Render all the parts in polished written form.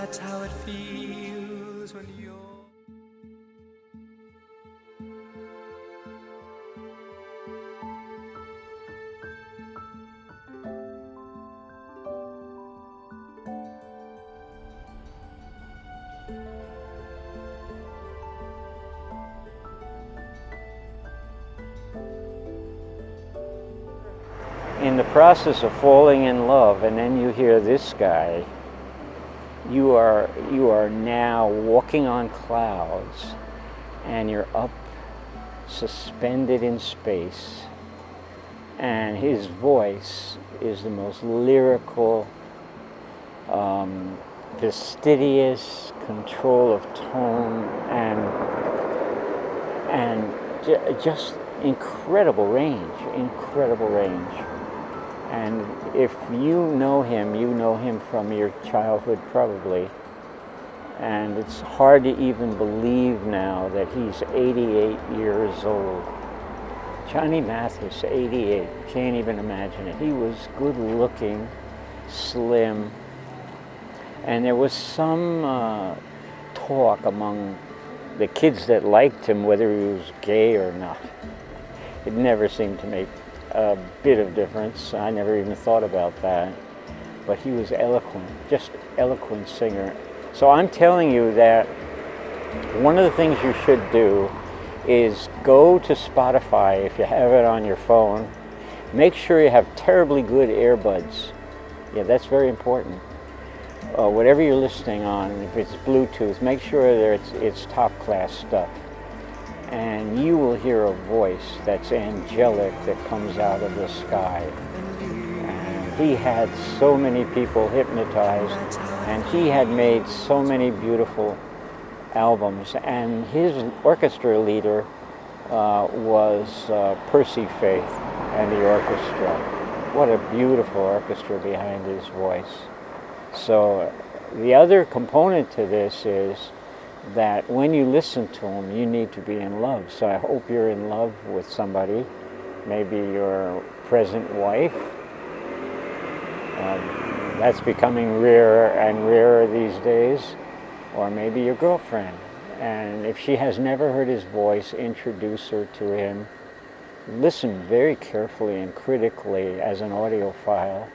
That's how it feels when you're in the process of falling in love, and then you hear this guy, you are now walking on clouds, and you're up suspended in space, and his voice is the most lyrical, fastidious control of tone, and just incredible range. And if you know him from your childhood probably. And it's hard to even believe now that he's 88 years old. Johnny Mathis, 88, can't even imagine it. He was good looking, slim, and there was some talk among the kids that liked him whether he was gay or not. It never seemed to make a bit of difference. I never even thought about that. But he was eloquent, just eloquent singer. So I'm telling you that one of the things you should do is go to Spotify if you have it on your phone. Make sure you have terribly good earbuds. Yeah, that's very important. Whatever you're listening on, if it's Bluetooth, make sure that it's top class stuff. And you will hear a voice that's angelic that comes out of the sky. And he had so many people hypnotized, and he had made so many beautiful albums. And his orchestra leader was Percy Faith and the orchestra. What a beautiful orchestra behind his voice. So the other component to this is that when you listen to him, you need to be in love. So I hope you're in love with somebody, maybe your present wife. That's becoming rarer and rarer these days. Or maybe your girlfriend. And if she has never heard his voice, introduce her to him. Listen very carefully and critically as an audiophile,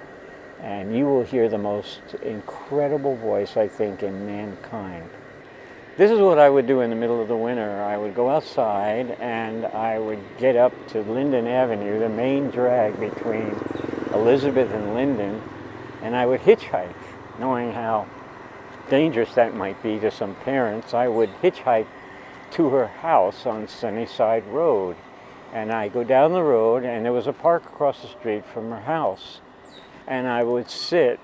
and you will hear the most incredible voice, I think, in mankind. This is what I would do in the middle of the winter. I would go outside and I would get up to Linden Avenue, the main drag between Elizabeth and Linden, and I would hitchhike, knowing how dangerous that might be to some parents. I would hitchhike to her house on Sunnyside Road. And I go down the road, and there was a park across the street from her house. And I would sit,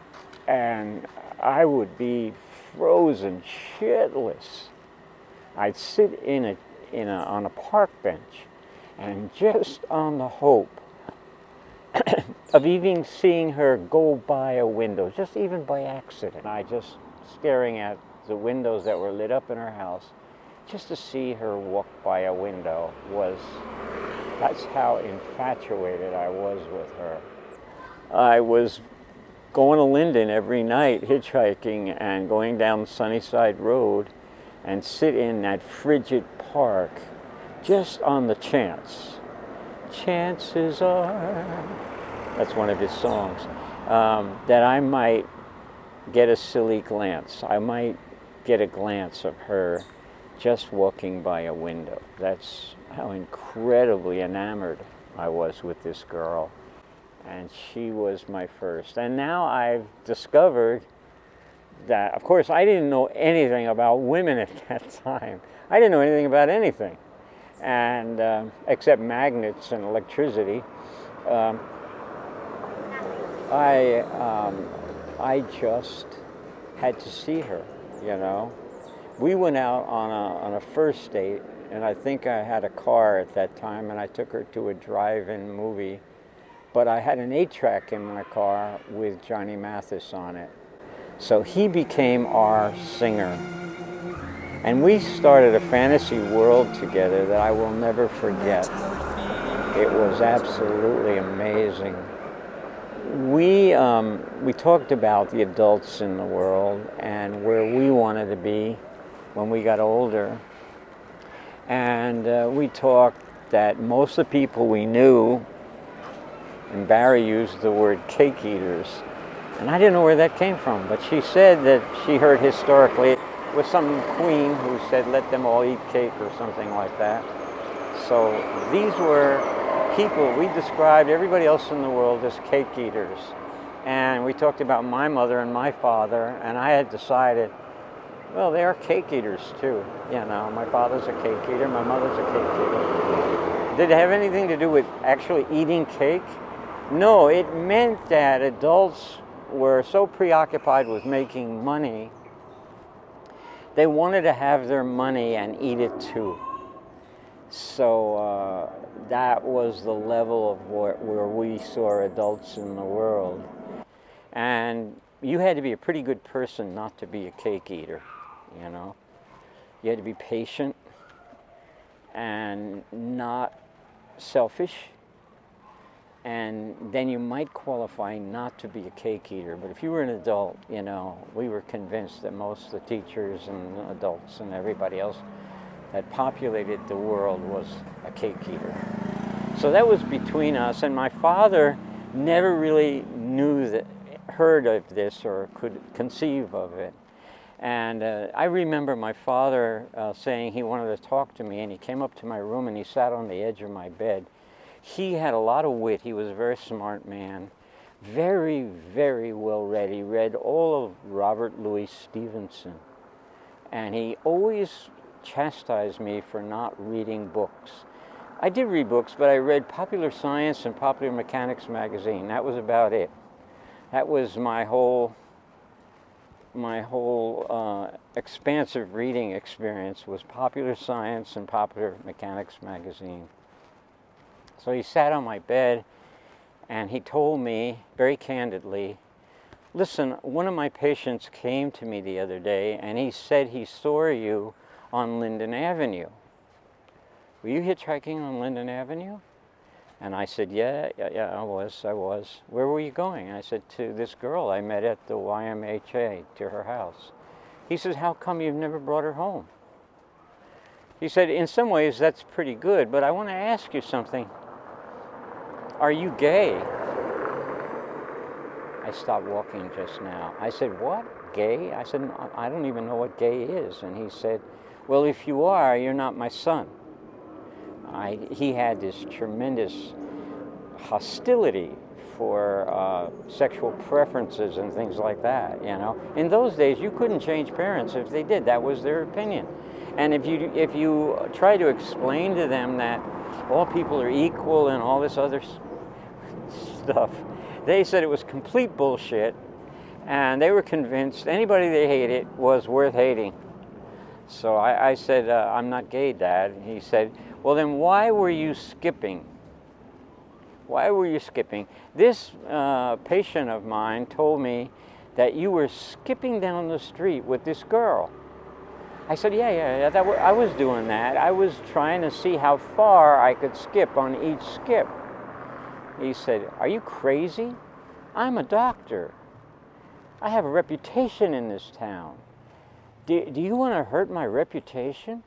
and I would be frozen shitless. I'd sit on a park bench, and just on the hope of even seeing her go by a window, just even by accident. I just staring at the windows that were lit up in her house, just to see her walk by a window that's how infatuated I was with her. I was going to Linden every night, hitchhiking and going down Sunnyside Road and sit in that frigid park just on the chance. Chances are, that's one of his songs, that I might get a silly glance. I might get a glance of her just walking by a window. That's how incredibly enamored I was with this girl. And she was my first. And now I've discovered that, of course, I didn't know anything about women at that time. I didn't know anything about anything, and except magnets and electricity. I just had to see her, you know. We went out on a first date, and I think I had a car at that time, and I took her to a drive-in movie. But I had an 8-track in my car with Johnny Mathis on it. So he became our singer. And we started a fantasy world together that I will never forget. It was absolutely amazing. we talked about the adults in the world and where we wanted to be when we got older. And we talked that most of the people we knew, and Barry used the word cake eaters, and I didn't know where that came from, but she said that she heard historically it was some queen who said let them all eat cake or something like that. So these were people, we described everybody else in the world as cake eaters. And we talked about my mother and my father, and I had decided, well, they are cake eaters too. You know, my father's a cake eater, my mother's a cake eater. Did it have anything to do with actually eating cake? No, it meant that adults were so preoccupied with making money, they wanted to have their money and eat it too. So that was the level of where we saw adults in the world. And you had to be a pretty good person not to be a cake eater, you know. You had to be patient and not selfish. And then you might qualify not to be a cake eater. But if you were an adult, you know, we were convinced that most of the teachers and adults and everybody else that populated the world was a cake eater. So that was between us, and my father never really heard of this or could conceive of it. And I remember my father saying he wanted to talk to me, and he came up to my room and he sat on the edge of my bed. He had a lot of wit. He was a very smart man, very, very well read. He read all of Robert Louis Stevenson, and he always chastised me for not reading books. I did read books, but I read Popular Science and Popular Mechanics magazine. That was about it. That was my whole expansive reading experience was Popular Science and Popular Mechanics magazine. So he sat on my bed and he told me very candidly, listen, one of my patients came to me the other day and he said he saw you on Linden Avenue. Were you hitchhiking on Linden Avenue? And I said, yeah, I was. Where were you going? And I said, to this girl I met at the YMHA, to her house. He says, how come you've never brought her home? He said, in some ways that's pretty good, but I want to ask you something. Are you gay? I stopped walking just now. I said, what? Gay? I said, I don't even know what gay is. And he said, well, if you are, you're not my son. He had this tremendous hostility for sexual preferences and things like that, you know. In those days, you couldn't change parents if they did. That was their opinion. And if you try to explain to them that all people are equal and all this other stuff, they said it was complete bullshit, and they were convinced anybody they hated was worth hating. So I said, I'm not gay, Dad. And he said, well, then why were you skipping? Why were you skipping? This patient of mine told me that you were skipping down the street with this girl. I said, yeah, I was doing that. I was trying to see how far I could skip on each skip. He said, are you crazy? I'm a doctor. I have a reputation in this town. Do you want to hurt my reputation?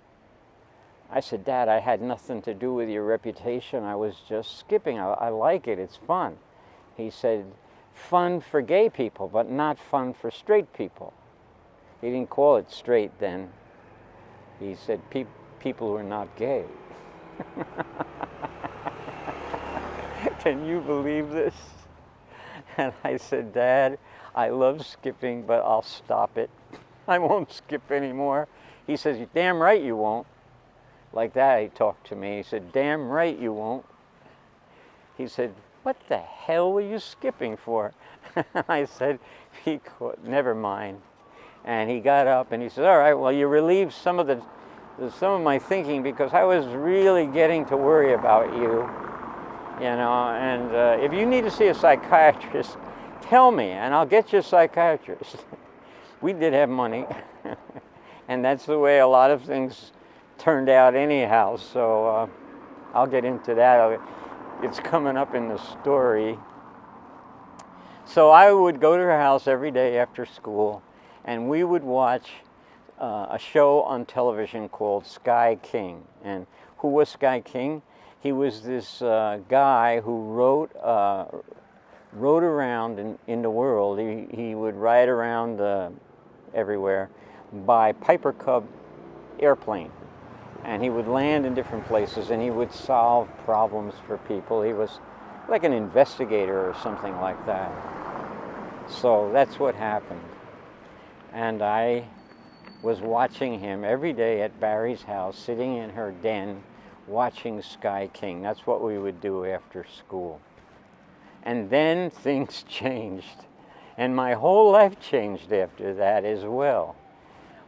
I said, Dad, I had nothing to do with your reputation. I was just skipping. I like it. It's fun. He said, fun for gay people, but not fun for straight people. He didn't call it straight then. He said, people who are not gay. Can you believe this? And I said, Dad, I love skipping, but I'll stop it. I won't skip anymore. He says, you're damn right you won't. Like that, he talked to me. He said, damn right you won't. He said, what the hell were you skipping for? I said, never mind. And he got up and he said, all right, well, you relieved some of my thinking because I was really getting to worry about you, you know, and if you need to see a psychiatrist, tell me and I'll get you a psychiatrist. We did have money, and that's the way a lot of things turned out anyhow, so I'll get into that. It's coming up in the story. So I would go to her house every day after school, and we would watch a show on television called Sky King. And who was Sky King? He was this guy who rode around in the world. He would ride around everywhere by Piper Cub airplane. And he would land in different places, and he would solve problems for people. He was like an investigator or something like that. So that's what happened. And I was watching him every day at Barry's house, sitting in her den, watching Sky King. That's what we would do after school. And then things changed. And my whole life changed after that as well.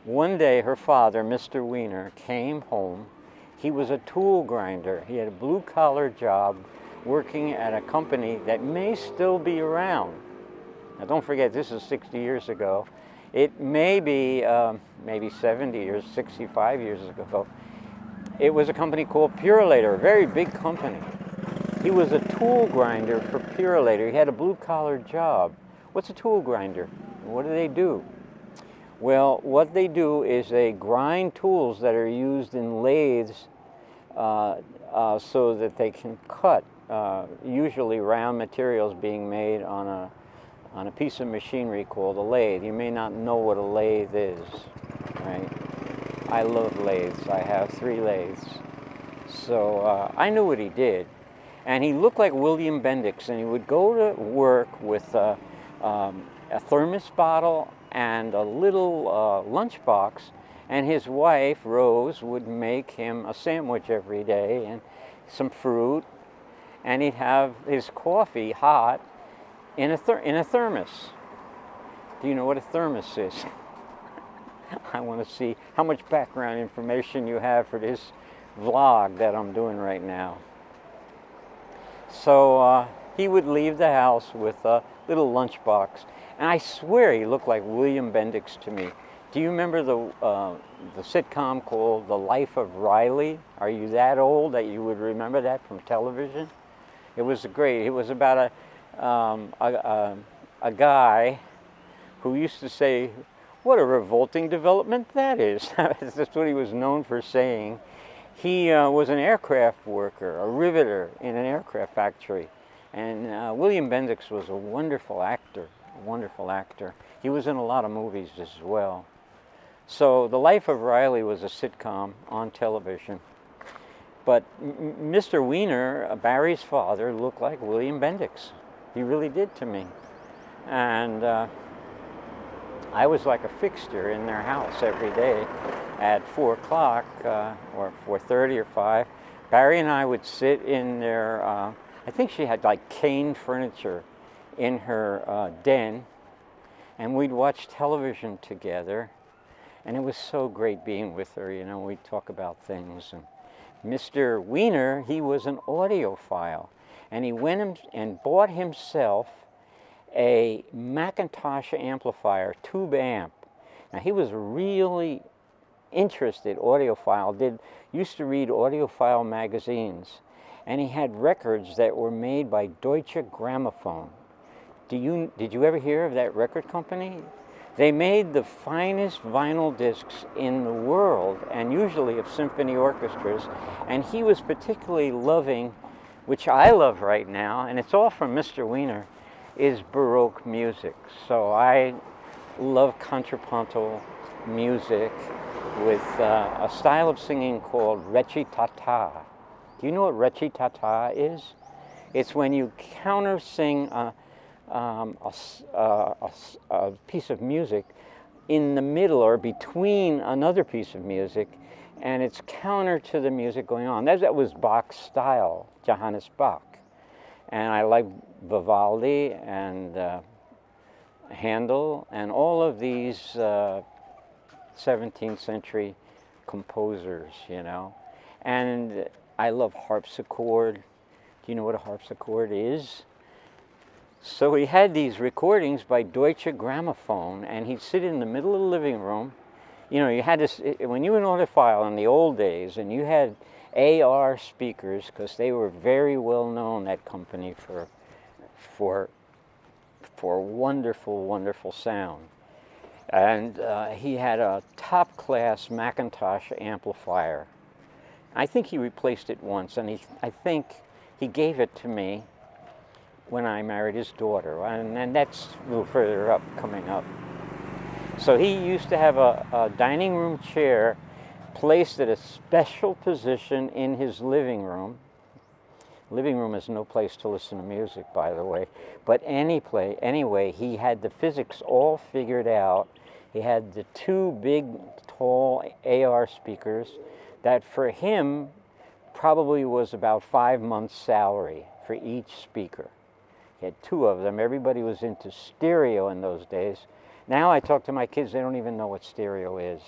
One day her father, Mr. Weiner, came home. He was a tool grinder. He had a blue-collar job working at a company that may still be around. Now don't forget, this is 60 years ago. It may be maybe 70 years, 65 years ago. It was a company called Purolator, a very big company. He was a tool grinder for Purolator. He had a blue-collar job. What's a tool grinder? What do they do? Well, what they do is they grind tools that are used in lathes so that they can cut usually round materials being made on a piece of machinery called a lathe. You may not know what a lathe is, right? I love lathes. I have 3 lathes. So I knew what he did. And he looked like William Bendix, and he would go to work with a thermos bottle and a little lunchbox, and his wife, Rose, would make him a sandwich every day and some fruit, and he'd have his coffee hot in a thermos. Do you know what a thermos is? I want to see how much background information you have for this vlog that I'm doing right now. So he would leave the house with a little lunchbox, and I swear he looked like William Bendix to me. Do you remember the sitcom called The Life of Riley? Are you that old that you would remember that from television? It was great. It was about a guy who used to say, "What a revolting development that is." That's what he was known for saying. He was an aircraft worker, a riveter in an aircraft factory. And William Bendix was a wonderful actor, He was in a lot of movies as well. So The Life of Riley was a sitcom on television. But Mr. Weiner, Barry's father, looked like William Bendix. He really did to me. And I was like a fixture in their house every day at 4 o'clock or 4:30 or 5. Barry and I would sit in their, I think she had like cane furniture in her den, and we'd watch television together. And it was so great being with her, you know, we'd talk about things. And Mr. Weiner, he was an audiophile, and he went and bought himself a Macintosh amplifier, tube amp. Now he was really interested, audiophile, used to read audiophile magazines, and he had records that were made by Deutsche Grammophon. Did you ever hear of that record company? They made the finest vinyl discs in the world, and usually of symphony orchestras, and he was particularly loving, which I love right now, and it's all from Mr. Weiner, is Baroque music. So I love contrapuntal music with a style of singing called recitata. Do you know what recitata is? It's when you counter-sing a piece of music in the middle or between another piece of music, and it's counter to the music going on. That was Bach's style, Johannes Bach. And I like Vivaldi and Handel and all of these 17th century composers, you know. And I love harpsichord. Do you know what a harpsichord is? So he had these recordings by Deutsche Grammophon, and he'd sit in the middle of the living room. You know, you had this, when you were an audiophile in the old days, and you had AR speakers, because they were very well known, that company, for for wonderful, wonderful sound. And he had a top-class Macintosh amplifier. I think he replaced it once, and I think he gave it to me when I married his daughter, and that's a little further up, coming up. So he used to have a dining room chair placed at a special position in his living room. Living room is no place to listen to music, by the way, but anyway, he had the physics all figured out. He had the two big, tall AR speakers that for him probably was about 5 months' salary for each speaker. He had two of them. Everybody was into stereo in those days. Now I talk to my kids, they don't even know what stereo is.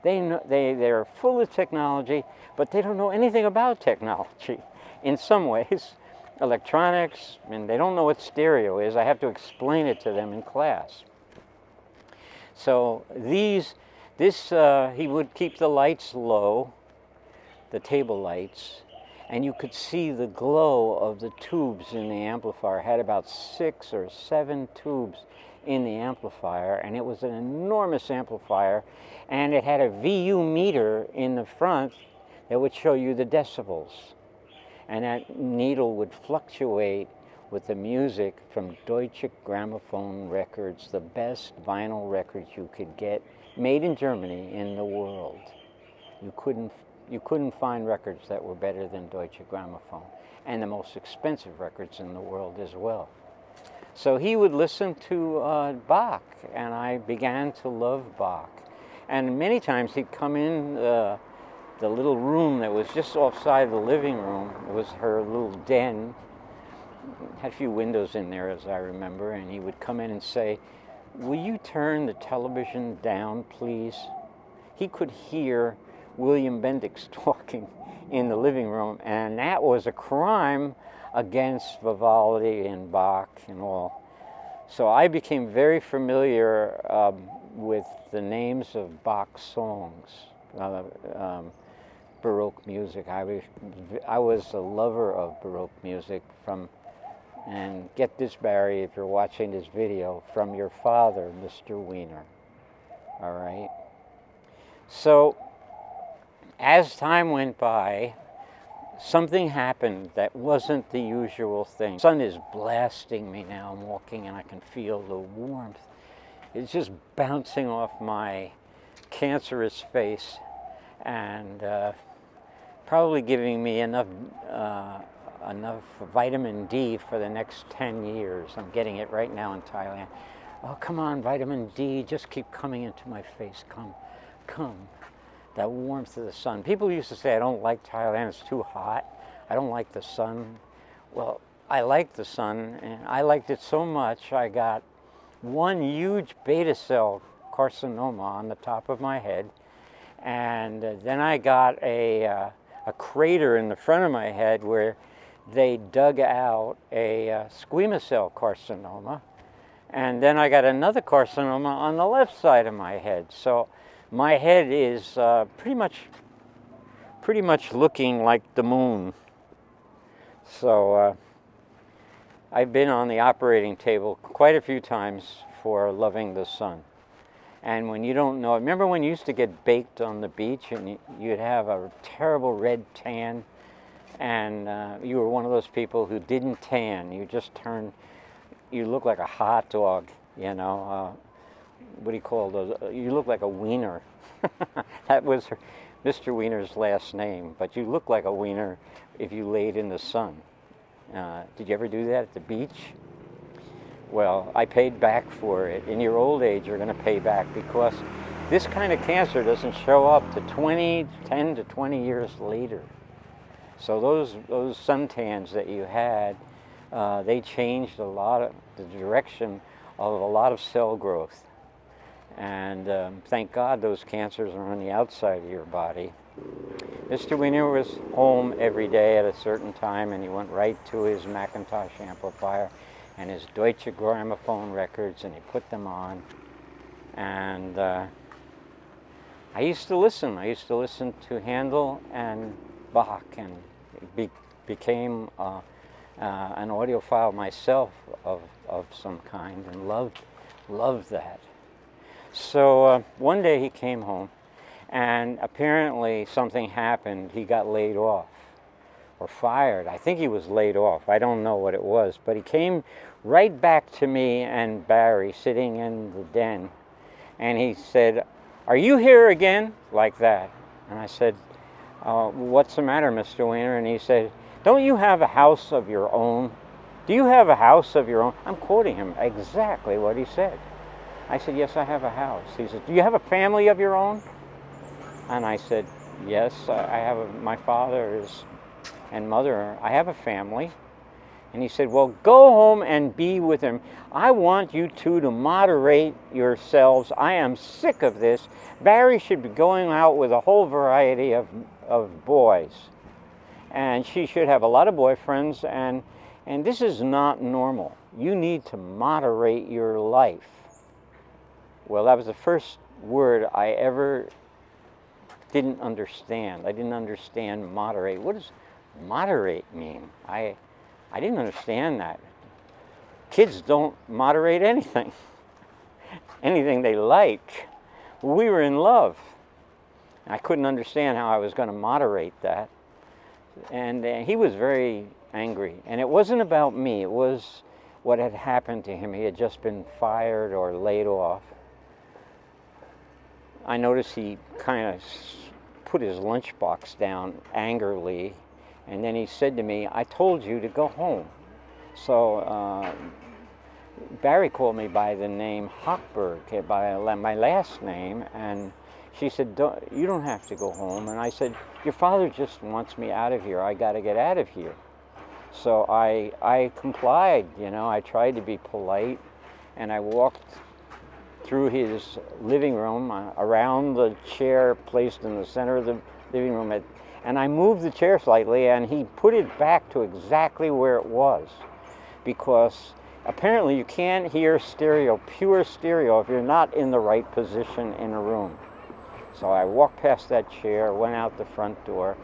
They're full of technology, but they don't know anything about technology. In some ways, electronics, and they don't know what stereo is. I have to explain it to them in class. So he would keep the lights low, the table lights, and you could see the glow of the tubes in the amplifier. It had about 6 or 7 tubes in the amplifier, and it was an enormous amplifier, and it had a VU meter in the front that would show you the decibels. And that needle would fluctuate with the music from Deutsche Grammophon records, the best vinyl records you could get, made in Germany, in the world. You couldn't find records that were better than Deutsche Grammophon, and the most expensive records in the world as well. So he would listen to Bach, and I began to love Bach. And many times he'd come in the little room that was just offside the living room. It was her little den. It had a few windows in there, as I remember, and he would come in and say, "Will you turn the television down, please?" He could hear William Bendix talking in the living room, and that was a crime against Vivaldi and Bach and all. So I became very familiar with the names of Bach songs. Baroque music. I was a lover of Baroque music and get this, Barry, if you're watching this video, from your father, Mr. Weiner. All right? So, as time went by, something happened that wasn't the usual thing. The sun is blasting me now. I'm walking and I can feel the warmth. It's just bouncing off my cancerous face, and probably giving me enough vitamin D for the next 10 years. I'm getting it right now in Thailand. Oh, come on, vitamin D, just keep coming into my face. Come. That warmth of the sun. People used to say, I don't like Thailand, it's too hot. I don't like the sun. Well, I like the sun, and I liked it so much, I got one huge beta cell carcinoma on the top of my head, and then I got a crater in the front of my head where they dug out a squamous cell carcinoma, and then I got another carcinoma on the left side of my head. So my head is pretty much looking like the moon. So I've been on the operating table quite a few times for loving the sun. And when you don't know, remember when you used to get baked on the beach and you'd have a terrible red tan, and you were one of those people who didn't tan. You look like a hot dog, you know. What do you call those? You look like a wiener. That was Mr. Weiner's last name, but you look like a wiener if you laid in the sun. Did you ever do that at the beach? Well, I paid back for it. In your old age, you're going to pay back, because this kind of cancer doesn't show up to 10 to 20 years later. So those suntans that you had, they changed the direction of a lot of cell growth. And thank God those cancers are on the outside of your body. Mr. Weiner was home every day at a certain time, and he went right to his Macintosh amplifier and his Deutsche Grammophon records, and he put them on. And I used to listen. I used to listen to Handel and Bach, and it became an audiophile myself of some kind, and loved that. So one day he came home, and apparently something happened. He got laid off or fired. I think he was laid off. I don't know what it was, but he came right back to me and Barry sitting in the den, and he said, "Are you here again?" Like that. And I said, "What's the matter, Mr. Weiner?" And he said, "Don't you have a house of your own? Do you have a house of your own?" I'm quoting him exactly what he said. I said, "Yes, I have a house." He said, "Do you have a family of your own?" And I said, "Yes, I have my father and mother. I have a family." And he said, "Well, go home and be with him. I want you two to moderate yourselves. I am sick of this. Barry should be going out with a whole variety of boys. And she should have a lot of boyfriends, and this is not normal. You need to moderate your life." Well, that was the first word I ever didn't understand. I didn't understand moderate. What does moderate mean? I didn't understand that. Kids don't moderate anything. Anything they like. We were in love. I couldn't understand how I was going to moderate that. And he was very angry. And it wasn't about me. It was what had happened to him. He had just been fired or laid off. I noticed he kind of put his lunchbox down angrily. And then he said to me, "I told you to go home." So Barry called me by the name Hochberg, by my last name, and she said, "You don't have to go home." And I said, "Your father just wants me out of here. I got to get out of here." So I complied, you know. I tried to be polite, and I walked through his living room, around the chair placed in the center of the living room, and I moved the chair slightly, and he put it back to exactly where it was, because apparently you can't hear stereo, pure stereo, if you're not in the right position in a room. So I walked past that chair, went out the front door,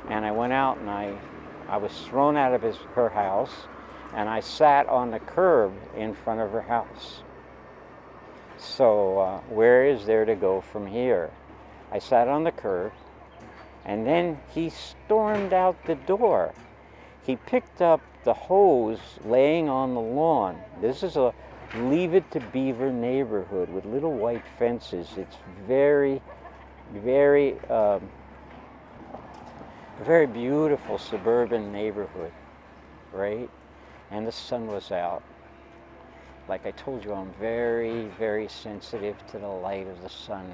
and I went out, and I was thrown out of her house, and I sat on the curb in front of her house. So where is there to go from here? I sat on the curb, and then he stormed out the door. He picked up the hose laying on the lawn. This is a Leave It to Beaver neighborhood with little white fences. It's very, very, very beautiful suburban neighborhood, right? And the sun was out. Like I told you, I'm very, very sensitive to the light of the sun.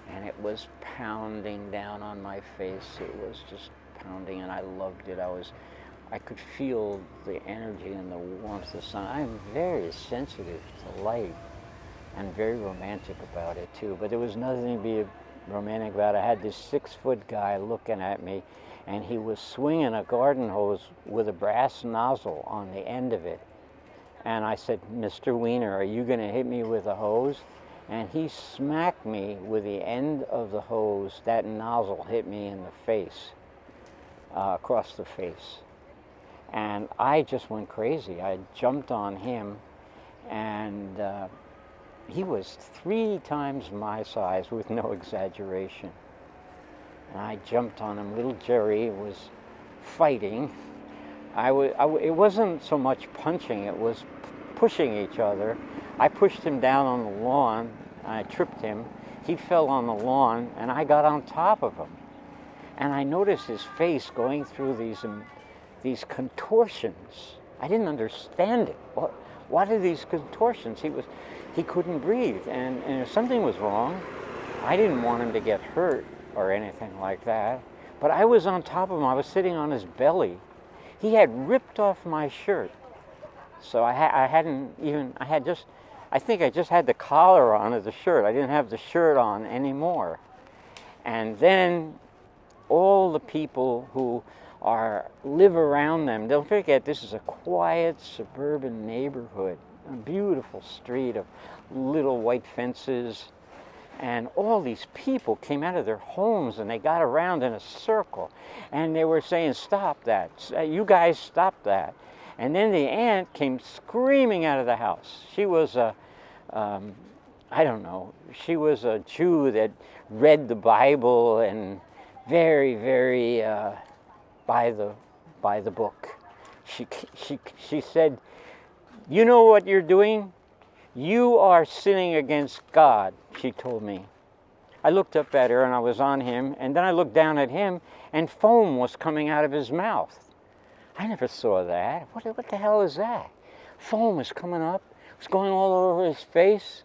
And it was pounding down on my face. It was just pounding, and I loved it. I could feel the energy and the warmth of the sun. I'm very sensitive to light and very romantic about it too. But there was nothing to be romantic about it. I had this 6-foot guy looking at me, and he was swinging a garden hose with a brass nozzle on the end of it. And I said, "Mr. Weiner, are you going to hit me with a hose?" And he smacked me with the end of the hose. That nozzle hit me in the face, across the face. And I just went crazy. I jumped on him, and he was 3 times my size, with no exaggeration. And I jumped on him. Little Jerry was fighting. It wasn't so much punching, it was pushing each other. I pushed him down on the lawn. I tripped him. He fell on the lawn, and I got on top of him. And I noticed his face going through these contortions. I didn't understand it. What are these contortions? He couldn't breathe, and something was wrong. I didn't want him to get hurt or anything like that. But I was on top of him. I was sitting on his belly. He had ripped off my shirt. So I think I just had the collar on of the shirt. I didn't have the shirt on anymore. And then all the people who live around them, don't forget this is a quiet suburban neighborhood, a beautiful street of little white fences. And all these people came out of their homes, and they got around in a circle, and they were saying, "Stop that, you guys stop that." And then the aunt came screaming out of the house. She was I don't know, she was a Jew that read the Bible and very, very by the book. She said, "You know what you're doing? You are sinning against God," she told me. I looked up at her and I was on him, and then I looked down at him and foam was coming out of his mouth. I never saw that. What the hell is that? Foam was coming up. It was going all over his face.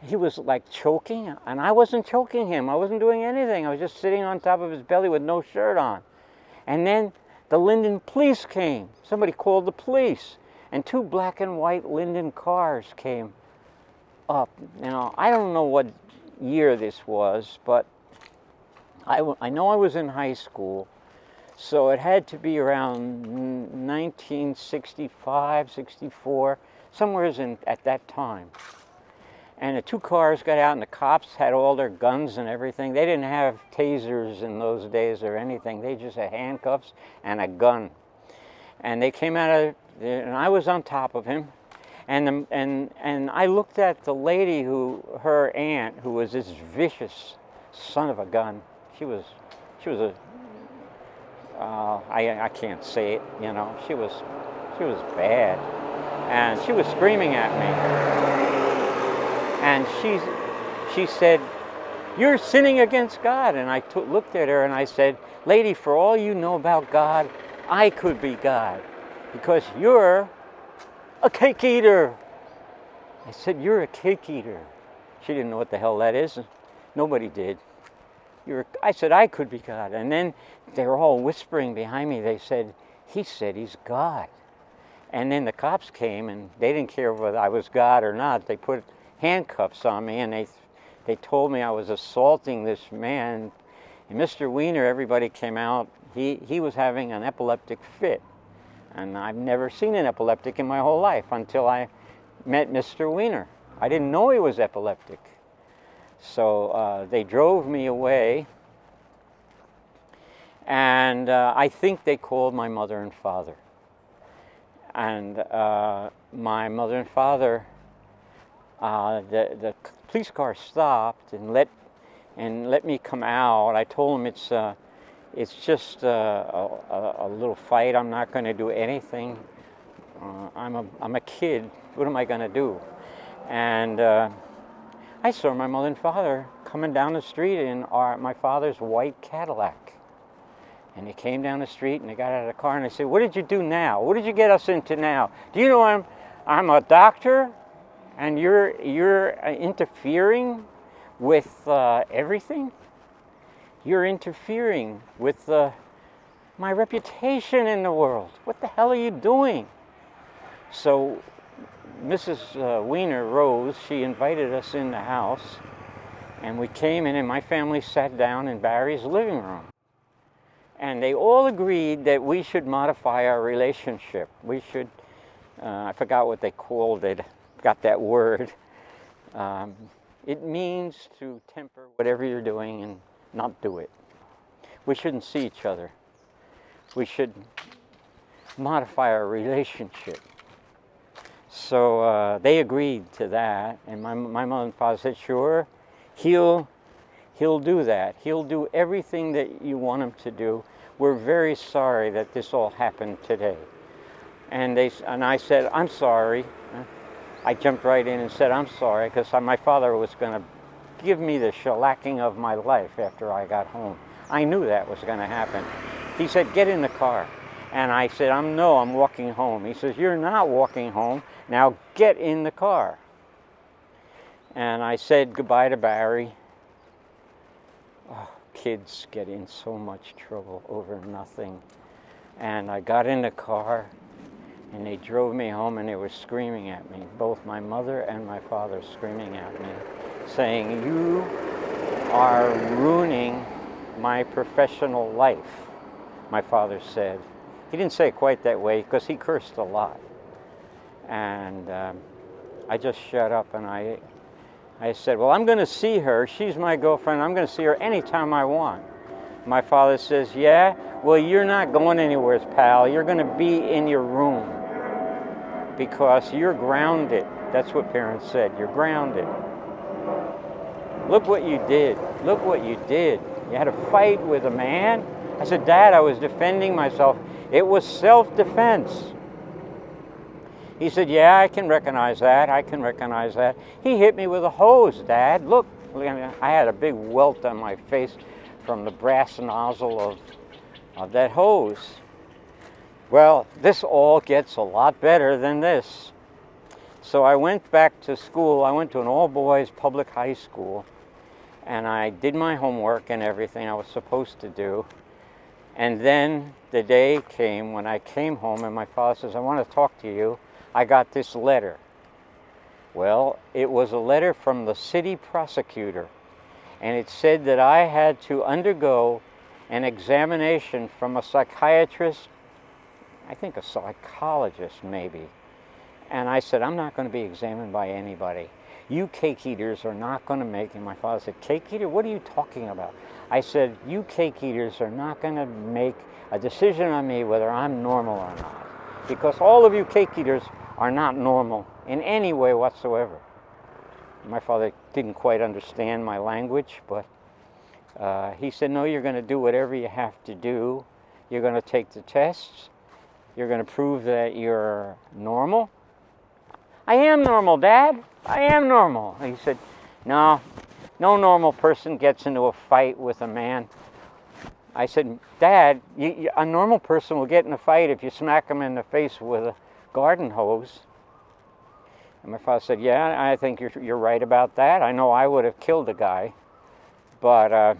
He was like choking, and I wasn't choking him. I wasn't doing anything. I was just sitting on top of his belly with no shirt on. And then the Linden police came. Somebody called the police, and 2 black and white Linden cars came up. Now, I don't know what year this was, but I know I was in high school, so it had to be around 1965, 64, somewhere at that time. And the 2 cars got out, and the cops had all their guns and everything. They didn't have tasers in those days or anything. They just had handcuffs and a gun. And they came out of, and I was on top of him. And I looked at the lady her aunt, who was this vicious son of a gun. She was a, I can't say it, you know. She was bad, and she was screaming at me. And she said, "You're sinning against God." And I looked at her and I said, "Lady, for all you know about God, I could be God, because you're a cake eater." I said, "You're a cake eater." She didn't know what the hell that is. Nobody did. I said, "I could be God." And then they were all whispering behind me. They said, "He said he's God." And then the cops came, and they didn't care whether I was God or not. They put handcuffs on me, and they told me I was assaulting this man. And Mr. Weiner, everybody came out. He was having an epileptic fit. And I've never seen an epileptic in my whole life until I met Mr. Weiner. I didn't know he was epileptic. So they drove me away, and I think they called my mother and father. And my mother and father, the police car stopped and let me come out. I told them it's just a little fight. I'm not going to do anything. I'm a kid. What am I going to do? And I saw my mother and father coming down the street in my father's white Cadillac. And they came down the street and they got out of the car and they said, "What did you do now? What did you get us into now? Do you know I'm a doctor, and you're interfering with everything? You're interfering with my reputation in the world. What the hell are you doing?" So Mrs. Weiner rose. She invited us in the house, and we came in, and my family sat down in Barry's living room. And they all agreed that we should modify our relationship. We should, I forgot what they called it, got that word. It means to temper whatever you're doing and not do it. We shouldn't see each other. We should modify our relationship. So they agreed to that, and my mother and father said, "Sure, he'll do that. He'll do everything that you want him to do. We're very sorry that this all happened today." And I said, "I'm sorry." I jumped right in and said, "I'm sorry," because my father was going to give me the shellacking of my life after I got home. I knew that was going to happen. He said, "Get in the car." And I said, I'm walking home." He says, "You're not walking home. Now get in the car." And I said goodbye to Barry. Oh, kids get in so much trouble over nothing. And I got in the car, and they drove me home, and they were screaming at me, both my mother and my father screaming at me, saying, "You are ruining my professional life," my father said. He didn't say it quite that way, because he cursed a lot. And I just shut up, and I said, "Well, I'm going to see her. She's my girlfriend. I'm going to see her anytime I want." My father says, "Yeah? Well, you're not going anywhere, pal. You're going to be in your room." because you're grounded. That's what parents said. You're grounded. Look what you did. Look what you did. You had a fight with a man. I said, Dad, I was defending myself. It was self-defense. He said, yeah, I can recognize that. I can recognize that. He hit me with a hose, Dad. Look, I had a big welt on my face from the brass nozzle of that hose. Well, this all gets a lot better than this. So I went back to school. I went to an all-boys public high school, and I did my homework and everything I was supposed to do. And then the day came when I came home, and my father says, I want to talk to you. I got this letter. Well, it was a letter from the city prosecutor, and it said that I had to undergo an examination from a psychiatrist, I think a psychologist maybe. And I said, I'm not going to be examined by anybody. You cake eaters are not going to make it. My father said, cake eater? What are you talking about? I said, you cake eaters are not going to make a decision on me whether I'm normal or not. Because all of you cake eaters are not normal in any way whatsoever. My father didn't quite understand my language, but he said, no, you're going to do whatever you have to do. You're going to take the tests. You're going to prove that you're normal. I am normal, Dad. I am normal. And he said, no normal person gets into a fight with a man. I said, Dad, a normal person will get in a fight if you smack him in the face with a garden hose. And my father said, yeah, I think you're right about that. I know I would have killed a guy, but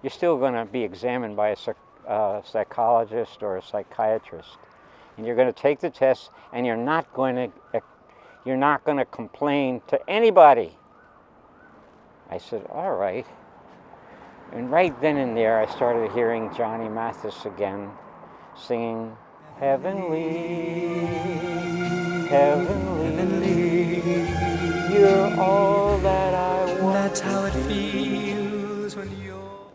you're still going to be examined by a psychologist or a psychiatrist. And you're going to take the test, and you're not going to complain to anybody. I said, all right. And right then and there, I started hearing Johnny Mathis again singing, Heavenly, heavenly, you're all that I want. That's how it feels when you're...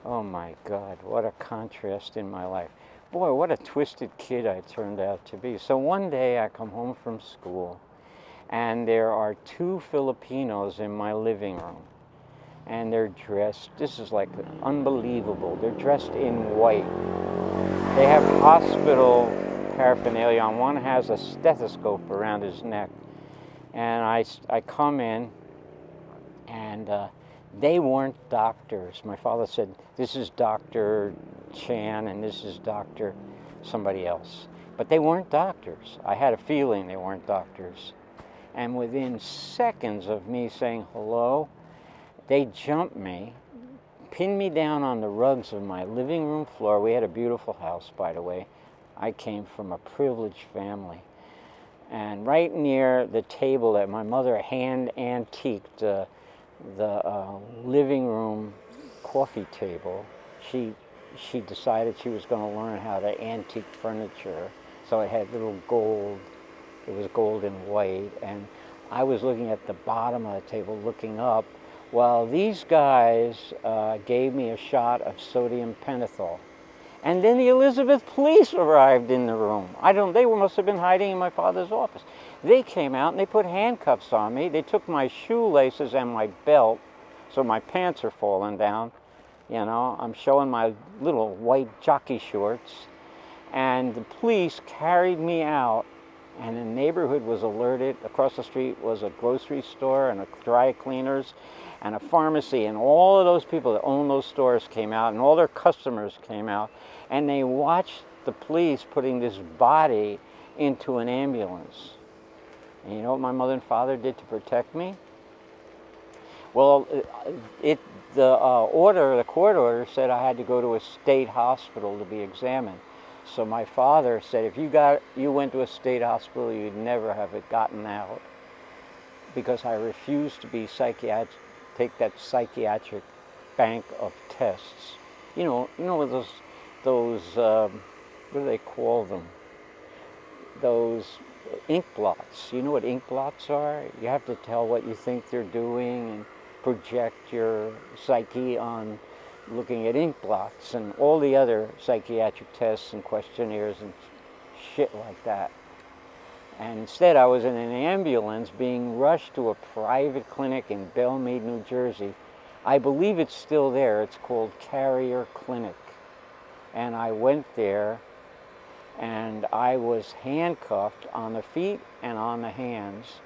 Oh my God, what a contrast in my life. Boy, what a twisted kid I turned out to be. So one day I come home from school, and there are two Filipinos in my living room. And they're dressed, this is like unbelievable, they're dressed in white. They have hospital paraphernalia on. One has a stethoscope around his neck. And I come in, and they weren't doctors. My father said, this is Dr. Chan and this is Dr. somebody else. But they weren't doctors. I had a feeling they weren't doctors. And within seconds of me saying hello, they jumped me, pinned me down on the rugs of my living room floor. We had a beautiful house, by the way. I came from a privileged family. And right near the table that my mother hand antiqued, the living room coffee table, she decided she was going to learn how to antique furniture. So it had little gold, it was gold and white. And I was looking at the bottom of the table, looking up, while these guys gave me a shot of sodium pentothal. And then the Elizabeth police arrived in the room. They must have been hiding in my father's office. They came out and they put handcuffs on me. They took my shoelaces and my belt, so my pants are falling down. You know, I'm showing my little white jockey shorts. And the police carried me out, and the neighborhood was alerted. Across the street was a grocery store and a dry cleaners and a pharmacy, and all of those people that own those stores came out, and all their customers came out, and they watched the police putting this body into an ambulance. And you know what my mother and father did to protect me? Well, the court order said I had to go to a state hospital to be examined. So my father said, if you went to a state hospital, you'd never have gotten out, because I refused to be take that psychiatric bank of tests. You know those what do they call them? Those ink blots. You know what ink blots are? You have to tell what you think they're doing and project your psyche on looking at ink blots and all the other psychiatric tests and questionnaires and shit like that. And instead, I was in an ambulance being rushed to a private clinic in Belmead, New Jersey. I believe it's still there. It's called Carrier Clinic. And I went there, and I was handcuffed on the feet and on the hands.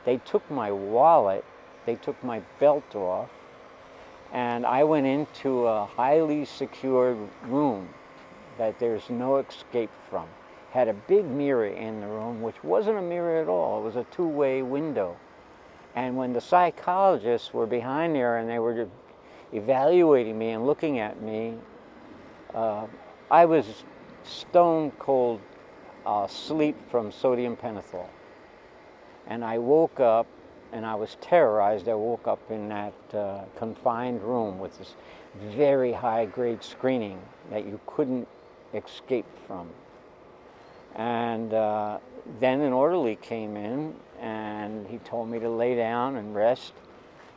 They took my wallet, they took my belt off, and I went into a highly secured room that there's no escape from. Had a big mirror in the room, which wasn't a mirror at all. It was a two-way window. And when the psychologists were behind there and they were evaluating me and looking at me, I was stone cold asleep from sodium pentothal. And I woke up, and I was terrorized. I woke up in that confined room with this very high-grade screening that you couldn't escape from. And then an orderly came in, and he told me to lay down and rest.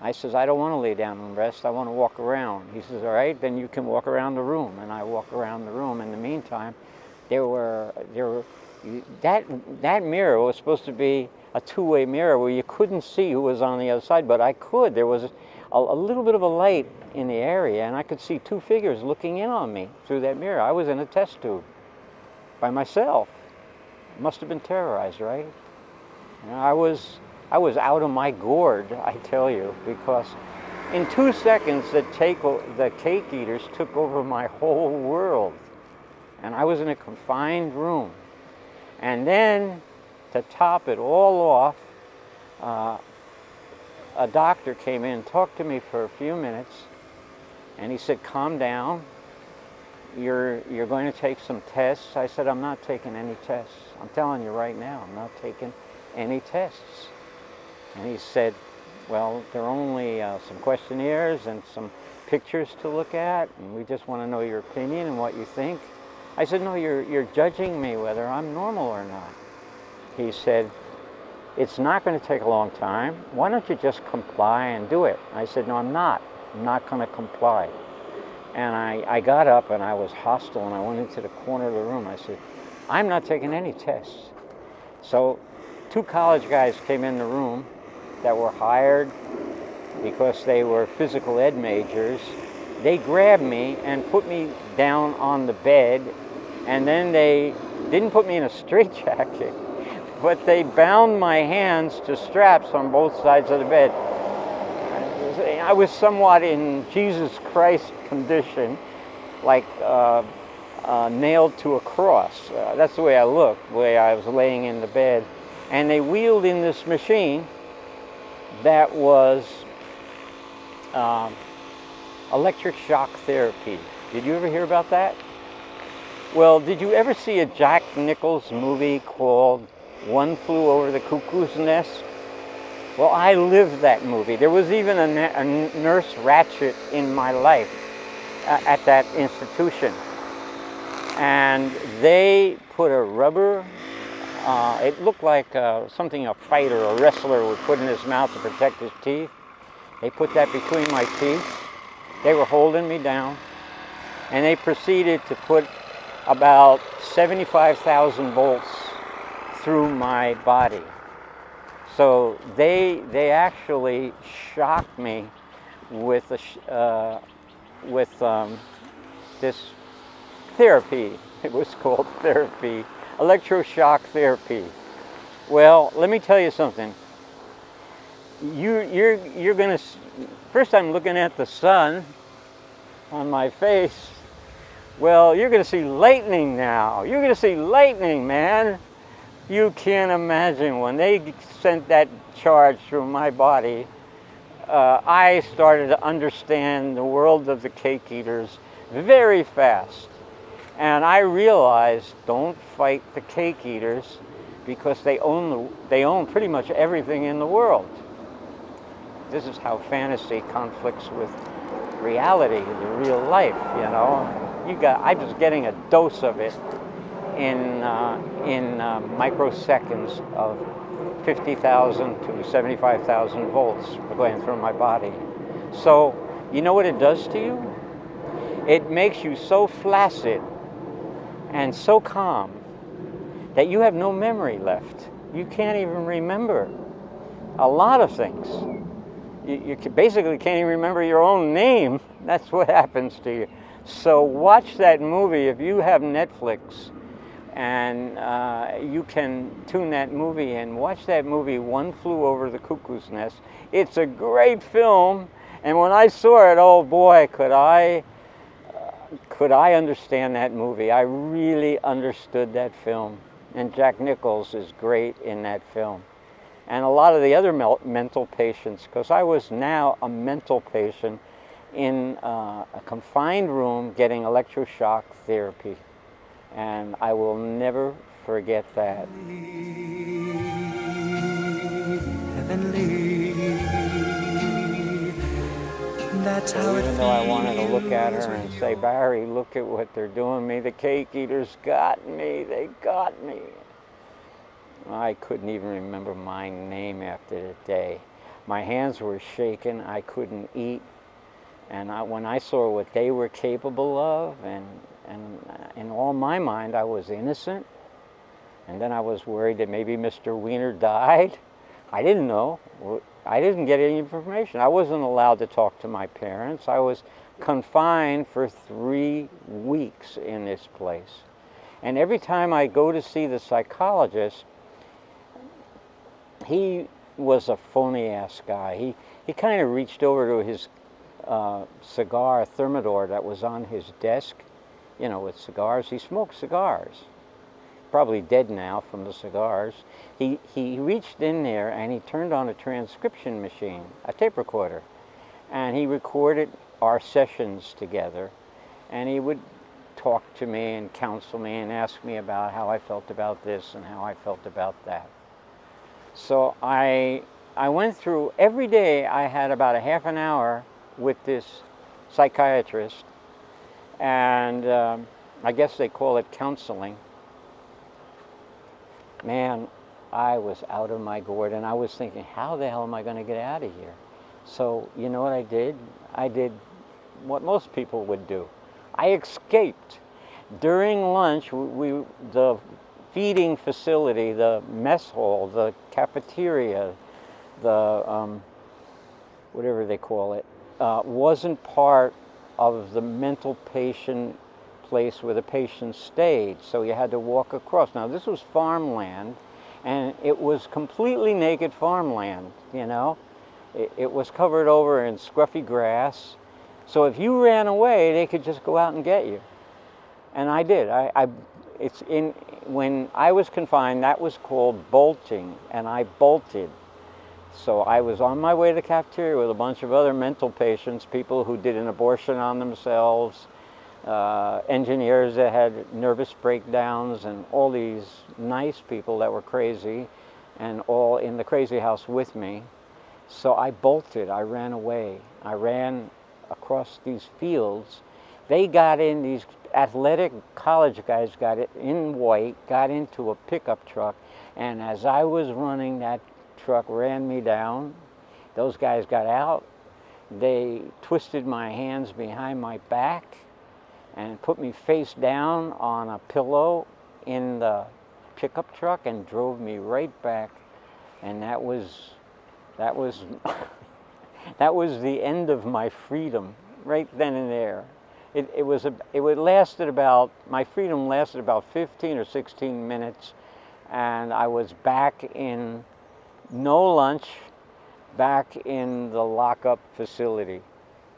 I says, I don't want to lay down and rest. I want to walk around. He says, all right, then you can walk around the room. And I walk around the room. In the meantime, that mirror was supposed to be a two-way mirror where you couldn't see who was on the other side, but I could. There was a little bit of a light in the area, and I could see two figures looking in on me through that mirror. I was in a test tube by myself. Must have been terrorized, right? And I was out of my gourd, I tell you, because in 2 seconds the cake eaters took over my whole world. And I was in a confined room. And then, to top it all off, a doctor came in, talked to me for a few minutes, and he said, calm down. You're going to take some tests. I said, I'm not taking any tests. I'm telling you right now, I'm not taking any tests. And he said, well, there are only some questionnaires and some pictures to look at, and we just want to know your opinion and what you think. I said, no, you're judging me whether I'm normal or not. He said, it's not going to take a long time. Why don't you just comply and do it? I said, no, I'm not. I'm not going to comply. And I got up, and I was hostile, and I went into the corner of the room. I said, I'm not taking any tests. So 2 college guys came in the room that were hired because they were physical ed majors. They grabbed me and put me down on the bed, and then they didn't put me in a straitjacket, but they bound my hands to straps on both sides of the bed. I was somewhat in Jesus Christ condition, like nailed to a cross. That's the way I looked, the way I was laying in the bed. And they wheeled in this machine that was electric shock therapy. Did you ever hear about that? Well, did you ever see a Jack Nicholson movie called One Flew Over the Cuckoo's Nest? Well, I lived that movie. There was even a Nurse Ratched in my life at that institution. And they put a rubber, it looked like something a fighter, a wrestler would put in his mouth to protect his teeth. They put that between my teeth. They were holding me down. And they proceeded to put about 75,000 volts through my body. So they actually shocked me with this therapy. It was called therapy, electroshock therapy. Well, let me tell you something. You're gonna. First, I'm looking at the sun on my face. Well, you're gonna see lightning now. You're gonna see lightning, man. You can't imagine when they sent that charge through my body. I started to understand the world of the cake eaters very fast. And I realized, don't fight the cake eaters because they own pretty much everything in the world. This is how fantasy conflicts with reality, the real life, you know. I was getting a dose of it in microseconds of 50,000 to 75,000 volts going through my body. So, you know what it does to you? It makes you so flaccid and so calm that you have no memory left. you can't even remember a lot of things. You basically can't even remember your own name. That's what happens to you. So watch that movie if you have Netflix, and you can tune that movie and watch that movie, One Flew Over the Cuckoo's Nest. It's a great film, and when I saw it, oh boy, could I understand that movie. I really understood that film, and Jack Nichols is great in that film. And a lot of the other mental patients, because I was now a mental patient in a confined room getting electroshock therapy. And I will never forget that. Heavenly, that's how Even though I wanted to look at her and say, Barry, look at what they're doing to me. The cake eaters got me. They got me. I couldn't even remember my name after the day. My hands were shaking. I couldn't eat. And when I saw what they were capable of, and in all my mind, I was innocent. And then I was worried that maybe Mr. Wiener died. I didn't know. I didn't get any information. I wasn't allowed to talk to my parents. I was confined for 3 weeks in this place. And every time I go to see the psychologist, he was a phony-ass guy. He kind of reached over to his cigar thermidor that was on his desk, you know, with cigars. He smoked cigars. Probably dead now from the cigars. He reached in there and he turned on a transcription machine, a tape recorder, and he recorded our sessions together, and he would talk to me and counsel me and ask me about how I felt about this and how I felt about that. So I went through, every day I had about a half an hour with this psychiatrist, and I guess they call it counseling. Man, I was out of my gourd, and I was thinking, how the hell am I going to get out of here? So you know what I did? I did what most people would do. I escaped. During lunch, the feeding facility, the mess hall, the cafeteria, the whatever they call it, wasn't part of the mental patient place where the patient stayed, so you had to walk across. Now this was farmland, and it was completely naked farmland, you know. It was covered over in scruffy grass, so if you ran away, they could just go out and get you. And I did. When I was confined, that was called bolting, and I bolted. So I was on my way to the cafeteria with a bunch of other mental patients, people who did an abortion on themselves, engineers that had nervous breakdowns, and all these nice people that were crazy, and all in the crazy house with me. So I bolted, I ran away. I ran across these fields. They got in, these athletic college guys got it in white, got into a pickup truck, and as I was running, that truck ran me down. Those guys got out. They twisted my hands behind my back and put me face down on a pillow in the pickup truck and drove me right back. And that was that was the end of my freedom right then and there. My freedom lasted about 15 or 16 minutes, and I was back in no lunch, back in the lockup facility.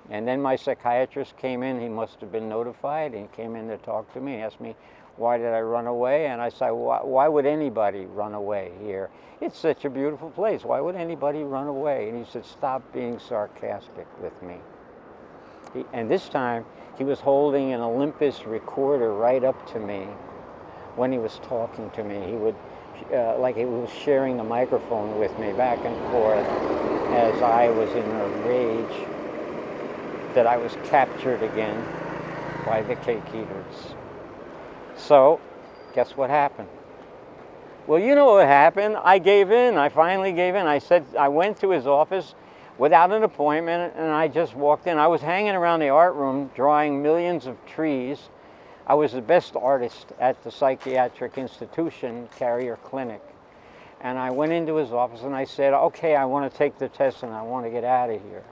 And then my psychiatrist came in. He must have been notified, and he came in to talk to me. He asked me, why did I run away? And I said, why would anybody run away here? It's such a beautiful place. Why would anybody run away? And he said, stop being sarcastic with me. And this time, he was holding an Olympus recorder right up to me when he was talking to me. He would, like he was sharing the microphone with me back and forth as I was in a rage that I was captured again by the cake eaters. So, guess what happened? Well, you know what happened. I gave in. I finally gave in. I went to his office without an appointment, and I just walked in. I was hanging around the art room drawing millions of trees. I was the best artist at the psychiatric institution, Carrier Clinic. And I went into his office and I said, okay, I want to take the test and I want to get out of here.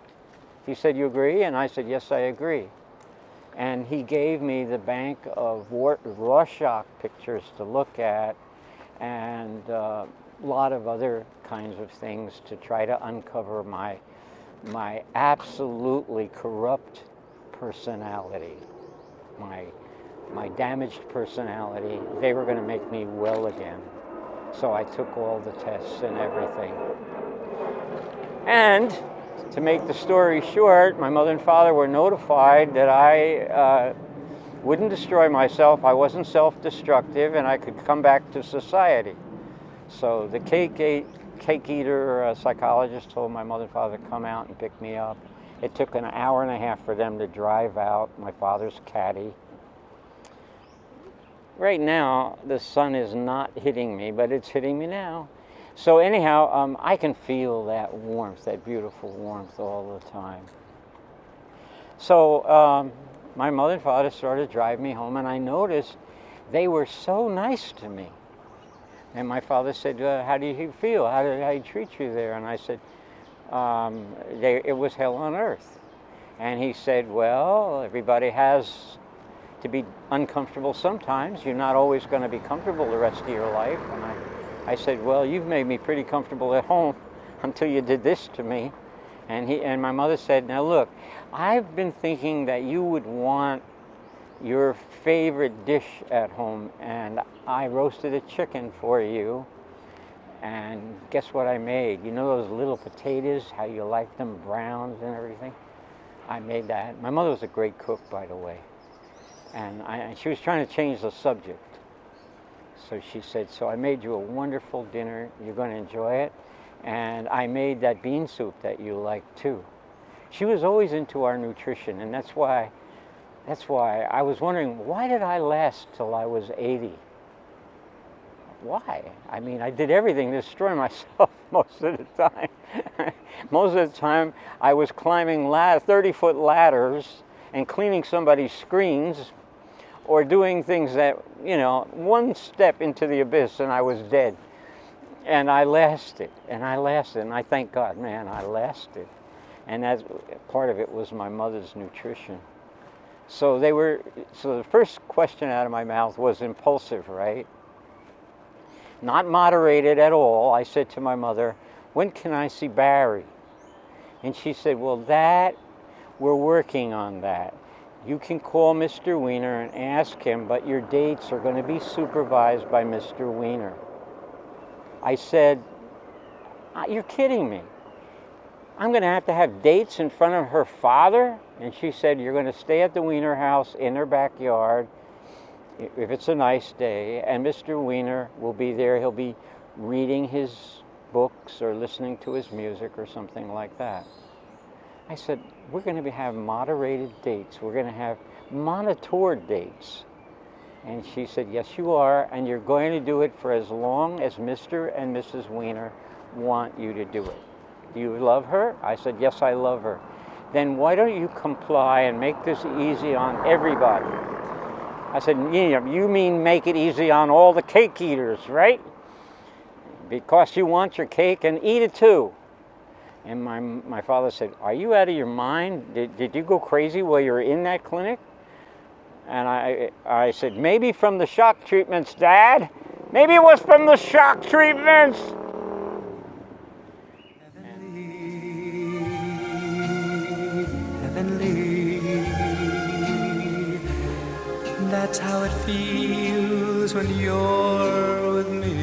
He said, you agree? And I said, yes, I agree. And he gave me the bank of Rorschach pictures to look at, and a lot of other kinds of things to try to uncover my absolutely corrupt personality, my damaged personality. They were going to make me well again. So I took all the tests and everything. And to make the story short, my mother and father were notified that I wouldn't destroy myself, I wasn't self-destructive, and I could come back to society. So the cake eater psychologist told my mother and father to come out and pick me up. It took an hour and a half for them to drive out, my father's caddy. Right now, the sun is not hitting me, but it's hitting me now. So anyhow, I can feel that warmth, that beautiful warmth all the time. So my mother and father started driving me home, and I noticed they were so nice to me. And my father said, how do you feel? How did I treat you there? And I said, it was hell on earth. And he said, well, everybody has to be uncomfortable sometimes. You're not always going to be comfortable the rest of your life. And I said, well, you've made me pretty comfortable at home until you did this to me. And my mother said, now look, I've been thinking that you would want your favorite dish at home, and I roasted a chicken for you. And guess what I made? You know those little potatoes, how you like them browned and everything? I made that. My mother was a great cook, by the way. And she was trying to change the subject. So she said, so I made you a wonderful dinner. You're going to enjoy it. And I made that bean soup that you like too. She was always into our nutrition, and that's why I was wondering, why did I last till I was 80? Why? I mean, I did everything to destroy myself most of the time. Most of the time, I was climbing 30-foot ladders and cleaning somebody's screens, or doing things that, you know, one step into the abyss and I was dead. And I lasted, and I thank God, man, I lasted. And that's part of it was my mother's nutrition. So the first question out of my mouth was impulsive, right? Not moderated at all. I said to my mother, when can I see Barry? And she said, well, we're working on that. You can call Mr. Weiner and ask him, but your dates are going to be supervised by Mr. Weiner. I said, you're kidding me. I'm going to have dates in front of her father? And she said, you're going to stay at the Weiner house in her backyard if it's a nice day, and Mr. Weiner will be there. He'll be reading his books or listening to his music or something like that. I said, we're going to have moderated dates. We're going to have monitored dates. And she said, yes, you are, and you're going to do it for as long as Mr. and Mrs. Weiner want you to do it. Do you love her? I said, yes, I love her. Then why don't you comply and make this easy on everybody? I said, you mean make it easy on all the cake eaters, right? Because you want your cake, and eat it too. And my father said, are you out of your mind? Did you go crazy while you were in that clinic? And I said, maybe from the shock treatments, Dad. Maybe it was from the shock treatments. Heavenly, that's how it feels when you're with me.